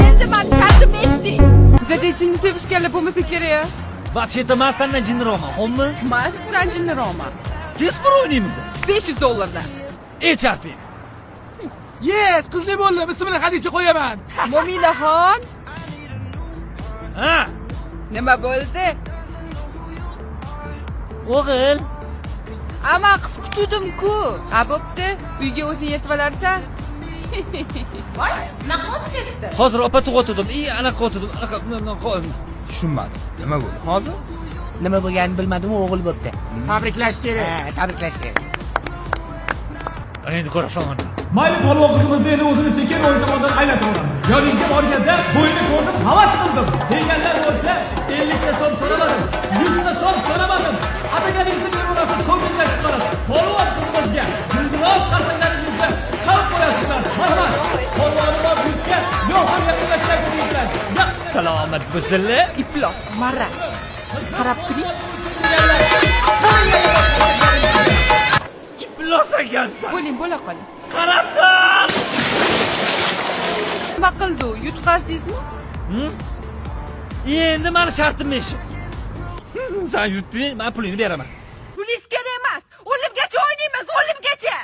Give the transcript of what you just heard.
Endi men shartim eshitdi. Bizda jinni sevishganlar bo'lmasa kerak. Вообще-то men sendan jinniroqman, xo'pmi? Men sizdan jinniroqman. Tezkor o'ynaymiz. $500. Sharting. Yes, qizli bo'ldi. Ismini Xadicha qo'yaman. Mo'minaxon, Ha, nima bo'ldi? o'g'il. Ama qiz kutuvdim-ku. Ha bo'pti, uyga o'zing yetib olarsan. Voy, naqa o'tib ketdi. Hozir opa tug'otdim. Anaqa o'tdim. Tushunmadim. Nima bo'ldi? Hozir nima bo'lganini bilmadim, o'g'il bo'pti. Tabriklash kerak. Tabriklash kerak. Endi ko'rasan. Mayli polvon qizimizni endi o'zini sekin o'ng tomondan aylantiramiz. Yoningizga borganda bo'yni ko'rdim, havas qildim. Deganlar bo'lsa 50 ta so'm so'ramadim, 100 ta so'm so'ramadim. Ataganingizni beraverasiz, ko'ngildan chiqarib. Polvon qizimizga yildiroz qarsanglaringizda chalib qo'yasizlar. Marhamat. Polvonimlar yuzga yo'q yaqinlashmaydi deydilar. Salomat bo'lsinlar. Iflos, maraz. Qarab turing. Iflos ekansan. Bo'ling, bo'la qoling. Qarab tur. Nima qildi u? Yutqazdingizmi? Endi meni shartim eshit. Sen yutding, men pulingni beraman. Pulingiz kerak emas. O'limgacha o'ynaymiz, o'limgacha.